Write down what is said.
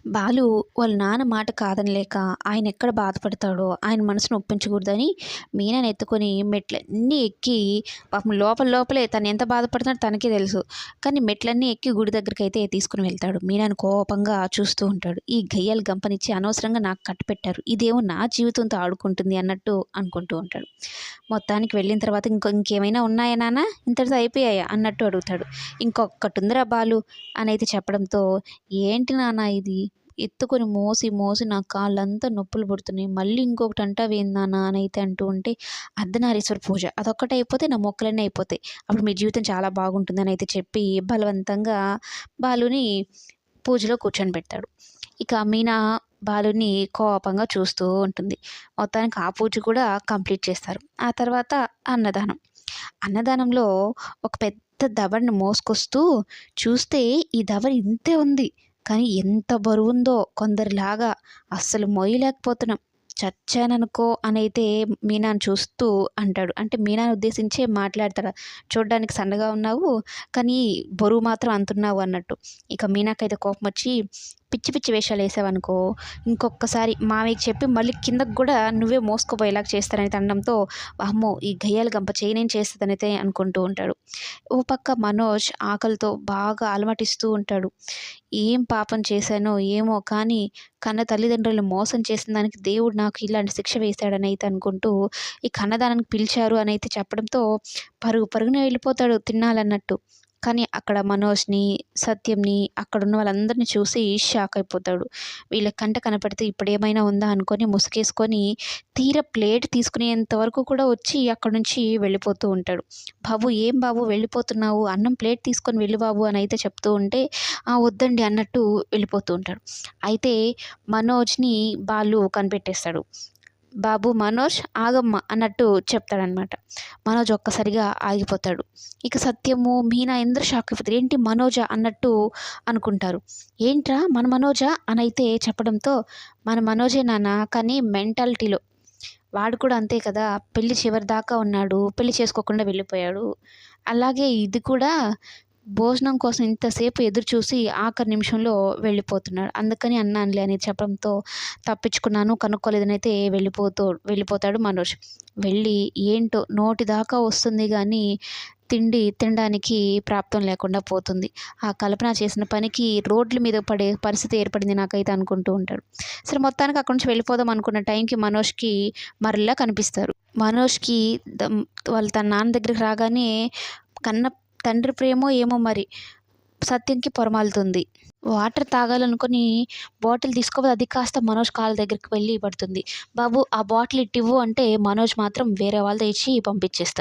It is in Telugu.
బాలు వాళ్ళ నాన్న మాట కాదనలేక ఆయన ఎక్కడ బాధపడతాడో ఆయన మనసును ఒప్పించకూడదని మీనాని ఎత్తుకొని మెట్లన్నీ ఎక్కి పాపం లోపల లోపలే తను ఎంత బాధపడుతున్నాడో తనకే తెలుసు. కానీ మెట్లన్నీ ఎక్కి గుడి దగ్గరికైతే తీసుకుని వెళ్తాడు. మీనాని కోపంగా చూస్తూ ఉంటాడు. ఈ గయ్యాలు గంపనిచ్చి అనవసరంగా నాకు కట్టిపెట్టారు. ఇదేమో నా జీవితంతో ఆడుకుంటుంది అన్నట్టు అనుకుంటూ ఉంటాడు. మొత్తానికి వెళ్ళిన తర్వాత ఇంకేమైనా ఉన్నాయా నాన్న, ఇంతటితో అయిపోయాయా అన్నట్టు అడుగుతాడు. ఇంకొకటి ఉందిరా బాలు అని అయితే చెప్పడంతో, ఏంటి నాన్న ఇది, ఎత్తుకొని మోసి మోసి నా కాళ్ళంతా నొప్పులు పుడుతున్నాయి, మళ్ళీ ఇంకొకటి అంటావేంది నాన్న అని అయితే అంటూ ఉంటే, అర్ధనారీశ్వర పూజ అదొక్కటి అయిపోతే నా మొక్కలన్నీ అయిపోతాయి, అప్పుడు మీ జీవితం చాలా బాగుంటుందని అయితే చెప్పి బలవంతంగా బాలుని పూజలో కూర్చొని పెడతాడు. ఇక మీనా బాలుని కోపంగా చూస్తూ ఉంటుంది. మొత్తానికి ఆ పూజ కూడా కంప్లీట్ చేస్తారు. ఆ తర్వాత అన్నదానం. అన్నదానంలో ఒక పెద్ద దవడని మోసుకొస్తూ చూస్తే ఈ దవడ ఇంతే ఉంది. కానీ ఎంత బరువుందో కొందరిలాగా అస్సలు మోయలేకపోతున్నాం. చచ్చాననుకో అనైతే మీనాను చూస్తూ అంటాడు. అంటే మీనాను ఉద్దేశించే మాట్లాడతాడు. చూడ్డానికి సన్నగా ఉన్నావు కానీ బరువు మాత్రం అంతున్నావు అన్నట్టు. ఇక మీనాకైతే కోపం వచ్చి, పిచ్చి పిచ్చి వేషాలు వేసావనుకో ఇంకొకసారి మామయ్యకి చెప్పి మళ్ళీ కిందకు కూడా నువ్వే మోసుకుపోయేలాగా చేస్తానని అనడంతో, అమ్మో ఈ గయ్యాల గంప చేయనేం చేస్తుందనైతే అనుకుంటూ ఉంటాడు. ఓ పక్క మనోజ్ ఆకలితో బాగా అలమటిస్తూ ఉంటాడు. ఏం పాపం చేశానో ఏమో కానీ కన్న తల్లిదండ్రులను మోసం చేసిన దానికి దేవుడు నాకు ఇలాంటి శిక్ష వేశాడని అయితే అనుకుంటూ ఈ కన్నదానానికి పిలిచారు అని అయితే చెప్పడంతో పరుగు పరుగున వెళ్ళిపోతాడు తినాలన్నట్టు. కానీ అక్కడ మనోజ్ని, సత్యంని, అక్కడున్న వాళ్ళందరినీ చూసి షాక్ అయిపోతాడు. వీళ్ళ కంట కనపడితే ఇప్పుడేమైనా ఉందా అనుకొని ముసుగేసుకొని తీరా ప్లేట్ తీసుకునేంత వరకు కూడా వచ్చి అక్కడి నుంచి వెళ్ళిపోతూ ఉంటాడు. బాబు ఏం బాబు వెళ్ళిపోతున్నావు, అన్నం ప్లేట్ తీసుకొని వెళ్ళు బాబు అని అయితే చెప్తూ ఉంటే, వద్దండి అన్నట్టు వెళ్ళిపోతూ ఉంటాడు. అయితే మనోజ్ని బాలు కనిపెట్టేస్తాడు. బాబు మనోజ్ ఆగమ్మ అన్నట్టు చెప్తాడనమాట. మనోజ్ ఒక్కసారిగా ఆగిపోతాడు. ఇక సత్యము, మీనా అందరూ షాక్ అయిపోతారు. ఏంటి మనోజా అన్నట్టు అనుకుంటారు. ఏంట్రా మన మనోజా అని అయితే చెప్పడంతో, మన మనోజే నాన్న కానీ మెంటాలిటీలో వాడు కూడా అంతే కదా, పెళ్లి చివరి దాకా ఉన్నాడు, పెళ్లి చేసుకోకుండా వెళ్ళిపోయాడు, అలాగే ఇది కూడా భోజనం కోసం ఇంతసేపు ఎదురు చూసి ఆఖరి నిమిషంలో వెళ్ళిపోతున్నాడు, అందుకని అన్నానులే అని చెప్పడంతో, తప్పించుకున్నాను కనుక్కోలేదనైతే వెళ్ళిపోతాడు మనోజ్. వెళ్ళి ఏంటో నోటి దాకా వస్తుంది కానీ తిండి తినడానికి ప్రాప్తం లేకుండా పోతుంది. ఆ కల్పన చేసిన పనికి రోడ్ల మీద పడే పరిస్థితి ఏర్పడింది నాకైతే అనుకుంటూ ఉంటాడు. సరే మొత్తానికి అక్కడి నుంచి వెళ్ళిపోదాం అనుకున్న టైంకి మనోజ్కి మరలా కనిపిస్తారు. మనోజ్కి వాళ్ళు తన నాన్న దగ్గరికి రాగానే కన్న తండ్రి ప్రేమో ఏమో మరి సత్యంకి పొరమాలుతుంది. వాటర్ తాగాలనుకుని బాటిల్ తీసుకోపోతే అది కాస్త మనోజ్ కాళ్ళ దగ్గరికి వెళ్ళి పడుతుంది. బాబు ఆ బాటిల్ ఇట్టివ్వు అంటే మనోజ్ మాత్రం వేరే వాళ్ళతో ఇచ్చి పంపించేస్తాడు.